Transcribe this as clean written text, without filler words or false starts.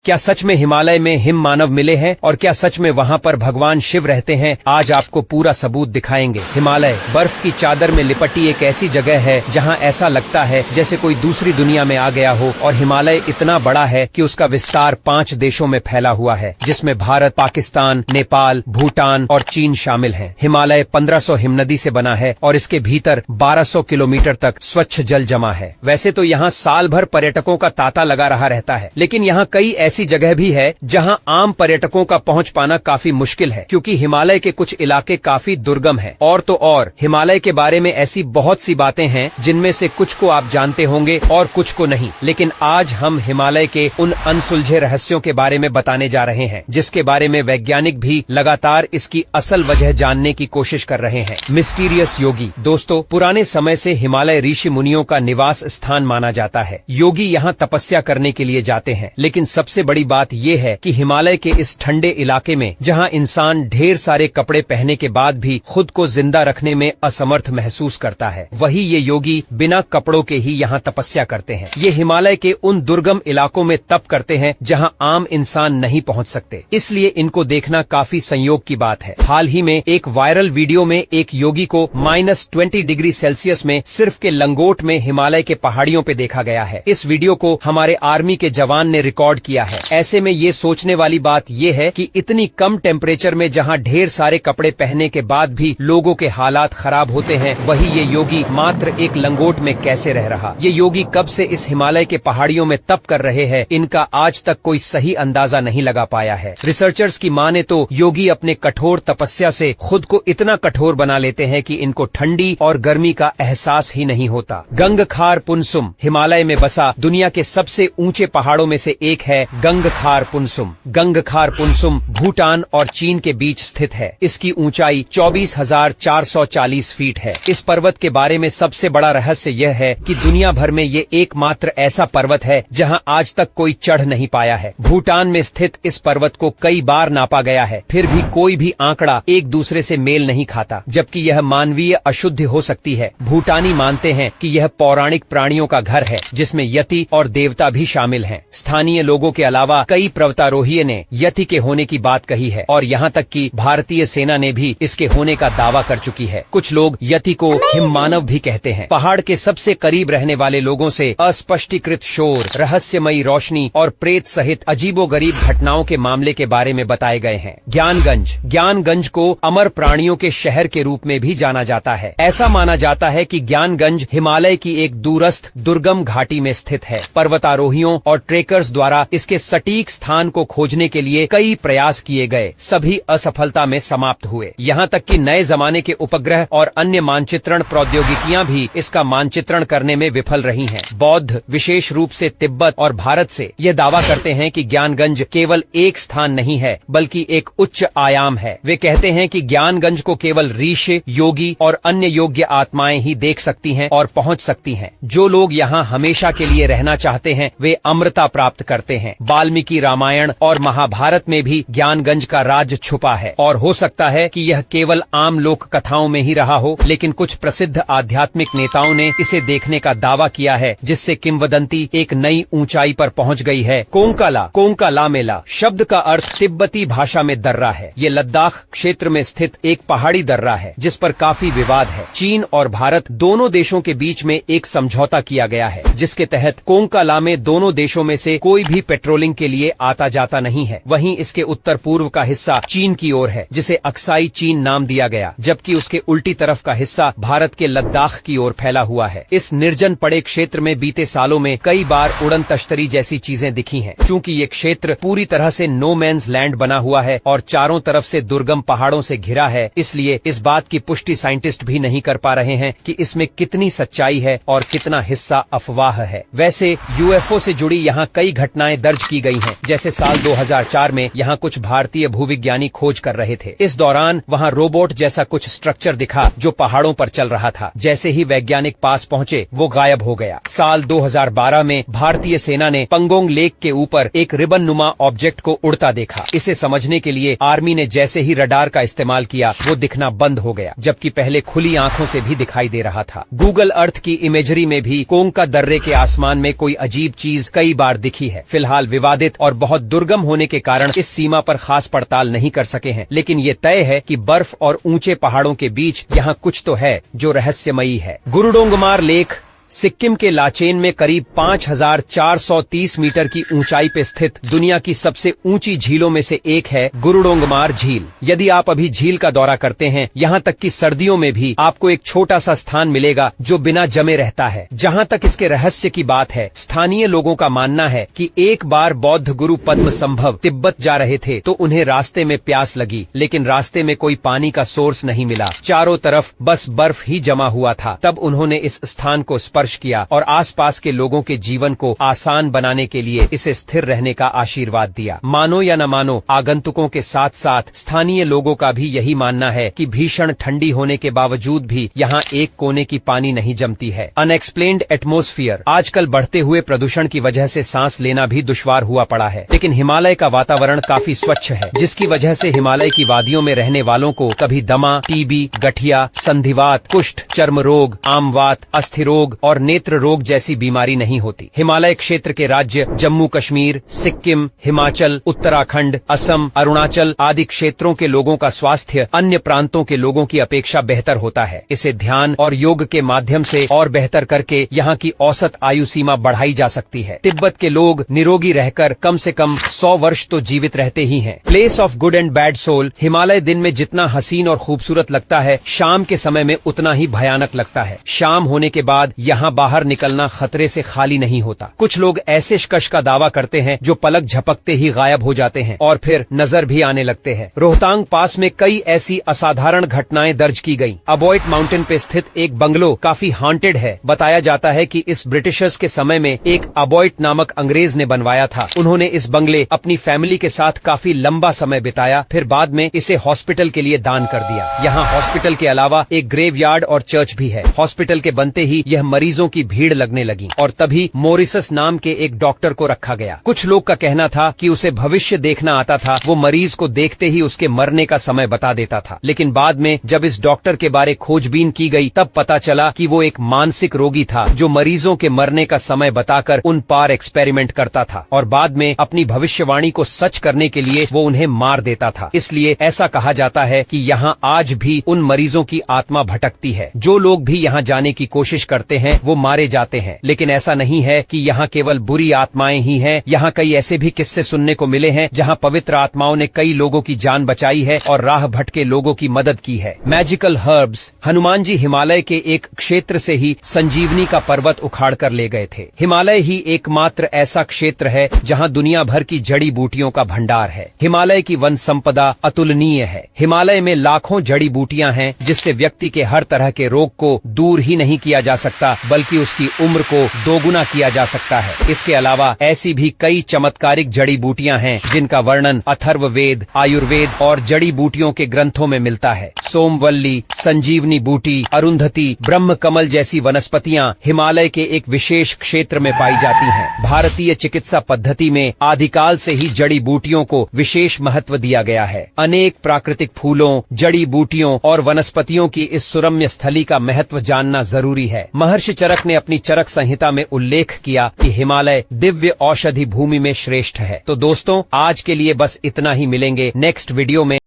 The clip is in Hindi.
क्या सच में हिमालय में हिम मानव मिले हैं और क्या सच में वहाँ पर भगवान शिव रहते हैं? आज आपको पूरा सबूत दिखाएंगे। हिमालय बर्फ की चादर में लिपटी एक ऐसी जगह है जहाँ ऐसा लगता है जैसे कोई दूसरी दुनिया में आ गया हो। और हिमालय इतना बड़ा है कि उसका विस्तार 5 देशों में फैला हुआ है, जिसमें भारत, पाकिस्तान, नेपाल, भूटान और चीन शामिल हैं। हिमालय 1500 हिमनदी से बना है और इसके भीतर 1200 किलोमीटर तक स्वच्छ जल जमा है। वैसे तो यहाँ साल भर पर्यटकों का तांता लगा रहा रहता है, लेकिन यहाँ कई ऐसी जगह भी है जहां आम पर्यटकों का पहुंच पाना काफी मुश्किल है, क्योंकि हिमालय के कुछ इलाके काफी दुर्गम हैं। और तो और हिमालय के बारे में ऐसी बहुत सी बातें हैं जिनमें से कुछ को आप जानते होंगे और कुछ को नहीं। लेकिन आज हम हिमालय के उन अनसुलझे रहस्यों के बारे में बताने जा रहे हैं, जिसके बारे में वैज्ञानिक भी लगातार इसकी असल वजह जानने की कोशिश कर रहे हैं। मिस्टीरियस योगी। दोस्तों, पुराने समय से हिमालय ऋषि मुनियों का निवास स्थान माना जाता है। योगी यहाँ तपस्या करने के लिए जाते हैं, लेकिन सबसे बड़ी बात यह है कि हिमालय के इस ठंडे इलाके में जहां इंसान ढेर सारे कपड़े पहनने के बाद भी खुद को जिंदा रखने में असमर्थ महसूस करता है, वही ये योगी बिना कपड़ों के ही यहाँ तपस्या करते हैं। ये हिमालय के उन दुर्गम इलाकों में तप करते हैं जहां आम इंसान नहीं पहुंच सकते, इसलिए इनको देखना काफी संयोग की बात है। हाल ही में एक वायरल वीडियो में एक योगी को -20 डिग्री सेल्सियस में सिर्फ के लंगोट में हिमालय के पहाड़ियों पे देखा गया है। इस वीडियो को हमारे आर्मी के जवान ने रिकॉर्ड किया है। ऐसे में ये सोचने वाली बात ये है कि इतनी कम टेम्परेचर में जहां ढेर सारे कपड़े पहनने के बाद भी लोगों के हालात खराब होते हैं, वही ये योगी मात्र एक लंगोट में कैसे रह रहा। ये योगी कब से इस हिमालय के पहाड़ियों में तप कर रहे हैं, इनका आज तक कोई सही अंदाजा नहीं लगा पाया है। रिसर्चर्स की माने तो योगी अपने कठोर तपस्या से खुद को इतना कठोर बना लेते हैं कि इनको ठंडी और गर्मी का एहसास ही नहीं होता। गंगखार पुनसुम हिमालय में बसा दुनिया के सबसे ऊंचे पहाड़ों में से एक है गंगखार पुनसुम। गंगखार पुनसुम भूटान और चीन के बीच स्थित है। इसकी ऊंचाई 24,440 फीट है। इस पर्वत के बारे में सबसे बड़ा रहस्य यह है कि दुनिया भर में ये एकमात्र ऐसा पर्वत है जहां आज तक कोई चढ़ नहीं पाया है। भूटान में स्थित इस पर्वत को कई बार नापा गया है, फिर भी कोई भी आंकड़ा एक दूसरे से मेल नहीं खाता, जबकि यह मानवीय अशुद्धि हो सकती है। भूटानी मानते हैं कि यह पौराणिक प्राणियों का घर है, जिसमें यति और देवता भी शामिल हैं। स्थानीय लोगों के अलावा कई पर्वतारोहियों ने यति के होने की बात कही है और यहाँ तक कि भारतीय सेना ने भी इसके होने का दावा कर चुकी है। कुछ लोग यति को हिममानव भी कहते हैं। पहाड़ के सबसे करीब रहने वाले लोगों से अस्पष्टीकृत शोर, रहस्यमयी रोशनी और प्रेत सहित अजीबोगरीब घटनाओं के मामले के बारे में बताए गए हैं। ज्ञानगंज को अमर प्राणियों के शहर के रूप में भी जाना जाता है। ऐसा माना जाता है कि ज्ञानगंज हिमालय की एक दूरस्थ दुर्गम घाटी में स्थित है। पर्वतारोहियों और ट्रेकर्स द्वारा इसके सटीक स्थान को खोजने के लिए कई प्रयास किए गए, सभी असफलता में समाप्त हुए। यहाँ तक कि नए जमाने के उपग्रह और अन्य मानचित्रण प्रौद्योगिकियां भी इसका मानचित्रण करने में विफल रही हैं। बौद्ध, विशेष रूप से तिब्बत और भारत से यह दावा करते हैं कि ज्ञानगंज केवल एक स्थान नहीं है, बल्कि एक उच्च आयाम है। वे कहते हैं कि ज्ञानगंज को केवल ऋषि, योगी और अन्य योग्य आत्माएं ही देख सकती हैं और पहुंच सकती हैं। जो लोग यहाँ हमेशा के लिए रहना चाहते हैं, वे अमृता प्राप्त करते हैं। वाल्मीकि रामायण और महाभारत में भी ज्ञानगंज का राज छुपा है, और हो सकता है कि यह केवल आम लोक कथाओं में ही रहा हो, लेकिन कुछ प्रसिद्ध आध्यात्मिक नेताओं ने इसे देखने का दावा किया है, जिससे किंवदंती एक नई ऊंचाई पर पहुंच गई है। कोंकाला मेला शब्द का अर्थ तिब्बती भाषा में दर्रा है। ये लद्दाख क्षेत्र में स्थित एक पहाड़ी दर्रा है, जिस पर काफी विवाद है। चीन और भारत दोनों देशों के बीच में एक समझौता किया गया है, जिसके तहत कोंकाला में दोनों देशों में से कोई भी पेट्रोलिंग के लिए आता जाता नहीं है। वहीं इसके उत्तर पूर्व का हिस्सा चीन की ओर है, जिसे अक्साई चीन नाम दिया गया, जबकि उसके उल्टी तरफ का हिस्सा भारत के लद्दाख की ओर फैला हुआ है। इस निर्जन पड़े क्षेत्र में बीते सालों में कई बार उड़न तश्तरी जैसी चीजें दिखी हैं। चूंकि ये क्षेत्र पूरी तरह से नो मैन्स लैंड बना हुआ है और चारों तरफ से दुर्गम पहाड़ों से घिरा है, इसलिए इस बात की पुष्टि साइंटिस्ट भी नहीं कर पा रहे हैं कि इसमें कितनी सच्चाई है और कितना हिस्सा अफवाह है। वैसे यूएफओ से जुड़ी यहाँ कई घटनाएं दर्ज की गई हैं, जैसे साल 2004 में यहाँ कुछ भारतीय भूविज्ञानी खोज कर रहे थे। इस दौरान वहाँ रोबोट जैसा कुछ स्ट्रक्चर दिखा जो पहाड़ों पर चल रहा था। जैसे ही वैज्ञानिक पास पहुँचे, वो गायब हो गया। साल 2012 में भारतीय सेना ने पंगोंग लेक के ऊपर एक रिबन नुमा ऑब्जेक्ट को उड़ता देखा। इसे समझने के लिए आर्मी ने जैसे ही रडार का इस्तेमाल किया, वो दिखना बंद हो गया, जबकि पहले खुली आंखों से भी दिखाई दे रहा था। गूगल अर्थ की इमेजरी में भी कोंका दर्रे के आसमान में कोई अजीब चीज कई बार दिखी है। फिलहाल विवादित और बहुत दुर्गम होने के कारण इस सीमा पर खास पड़ताल नहीं कर सके हैं, लेकिन ये तय है कि बर्फ और ऊंचे पहाड़ों के बीच यहाँ कुछ तो है जो रहस्यमयी है। गुरुडोंगमार लेक सिक्किम के लाचेन में करीब 5430 मीटर की ऊंचाई पे स्थित दुनिया की सबसे ऊंची झीलों में से एक है गुरुडोंगमार झील। यदि आप अभी झील का दौरा करते हैं, यहाँ तक कि सर्दियों में भी आपको एक छोटा सा स्थान मिलेगा जो बिना जमे रहता है। जहाँ तक इसके रहस्य की बात है, स्थानीय लोगों का मानना है कि एक बार बौद्ध गुरु पद्मसंभव तिब्बत जा रहे थे तो उन्हें रास्ते में प्यास लगी, लेकिन रास्ते में कोई पानी का सोर्स नहीं मिला। चारों तरफ बस बर्फ ही जमा हुआ था। तब उन्होंने इस स्थान को स्पर्श किया और आसपास के लोगों के जीवन को आसान बनाने के लिए इसे स्थिर रहने का आशीर्वाद दिया। मानो या न मानो, आगंतुकों के साथ साथ स्थानीय लोगों का भी यही मानना है कि भीषण ठंडी होने के बावजूद भी यहाँ एक कोने की पानी नहीं जमती है। Unexplained atmosphere. आजकल बढ़ते हुए प्रदूषण की वजह से सांस लेना भी दुश्वार हुआ पड़ा है, लेकिन हिमालय का वातावरण काफी स्वच्छ है, जिसकी वजह से हिमालय की वादियों में रहने वालों को कभी दमा, टीबी, गठिया, संधिवात, कुष्ठ, चर्म रोग, आमवात, अस्थिरोग और नेत्र रोग जैसी बीमारी नहीं होती। हिमालय क्षेत्र के राज्य जम्मू कश्मीर, सिक्किम, हिमाचल, उत्तराखंड, असम, अरुणाचल आदि क्षेत्रों के लोगों का स्वास्थ्य अन्य प्रांतों के लोगों की अपेक्षा बेहतर होता है। इसे ध्यान और योग के माध्यम से और बेहतर करके यहाँ की औसत आयु सीमा बढ़ाई जा सकती है। तिब्बत के लोग निरोगी रहकर कम से कम 100 वर्ष तो जीवित रहते ही हैं। Place of good and bad soul. Himalaya दिन में जितना हसीन और खूबसूरत लगता है, शाम के समय में उतना ही भयानक लगता है। शाम होने के बाद यहाँ बाहर निकलना खतरे से खाली नहीं होता। कुछ लोग ऐसे शिकश का दावा करते हैं जो पलक झपकते ही गायब हो जाते हैं और फिर नजर भी आने लगते हैं। रोहतांग पास में कई ऐसी असाधारण घटनाएं दर्ज की गईं। अबॉइट माउंटेन पे स्थित एक बंगलो काफी हॉन्टेड है। बताया जाता है कि इस ब्रिटिशर्स के समय में एक अबॉइट नामक अंग्रेज ने बनवाया था। उन्होंने इस बंगले अपनी फैमिली के साथ काफी लंबा समय बिताया, फिर बाद में इसे हॉस्पिटल के लिए दान कर दिया। यहाँ हॉस्पिटल के अलावा एक ग्रेवयार्ड और चर्च भी है। हॉस्पिटल के बनते ही यह मरीजों की भीड़ लगने लगी और तभी मोरिसस नाम के एक डॉक्टर को रखा गया। कुछ लोग का कहना था कि उसे भविष्य देखना आता था। वो मरीज को देखते ही उसके मरने का समय बता देता था, लेकिन बाद में जब इस डॉक्टर के बारे खोजबीन की गई तब पता चला कि वो एक मानसिक रोगी था जो मरीजों के मरने का समय बताकर उन पार एक्सपेरिमेंट करता था और बाद में अपनी भविष्यवाणी को सच करने के लिए वो उन्हें मार देता था। इसलिए ऐसा कहा जाता है कि यहाँ आज भी उन मरीजों की आत्मा भटकती है। जो लोग भी यहाँ जाने की कोशिश करते हैं वो मारे जाते हैं, लेकिन ऐसा नहीं है कि यहाँ केवल बुरी आत्माएं ही हैं। यहाँ कई ऐसे भी किस्से सुनने को मिले हैं जहाँ पवित्र आत्माओं ने कई लोगों की जान बचाई है और राह भटके लोगों की मदद की है। Magical herbs. हनुमान जी हिमालय के एक क्षेत्र से ही संजीवनी का पर्वत उखाड़ कर ले गए थे। हिमालय ही एकमात्र ऐसा क्षेत्र है जहाँ दुनिया भर की जड़ी बूटियों का भंडार है। हिमालय की वन संपदा अतुलनीय है। हिमालय में लाखों जड़ी बूटियां हैं जिससे व्यक्ति के हर तरह के रोग को दूर ही नहीं किया जा सकता, बल्कि उसकी उम्र को दोगुना किया जा सकता है। इसके अलावा ऐसी भी कई चमत्कारिक जड़ी बूटियां हैं जिनका वर्णन अथर्ववेद, आयुर्वेद और जड़ी बूटियों के ग्रंथों में मिलता है। सोमवल्ली, संजीवनी बूटी, अरुंधति, ब्रह्म कमल जैसी वनस्पतियां हिमालय के एक विशेष क्षेत्र में पाई जाती हैं। भारतीय चिकित्सा पद्धति में आदिकाल से ही जड़ी बूटियों को विशेष महत्व दिया गया है। अनेक प्राकृतिक फूलों, जड़ी बूटियों और वनस्पतियों की इस सुरम्य स्थली का महत्व जानना जरूरी है। महर्षि चरक ने अपनी चरक संहिता में उल्लेख किया कि हिमालय दिव्य औषधि भूमि में श्रेष्ठ है। तो दोस्तों, आज के लिए बस इतना ही। मिलेंगे नेक्स्ट वीडियो में।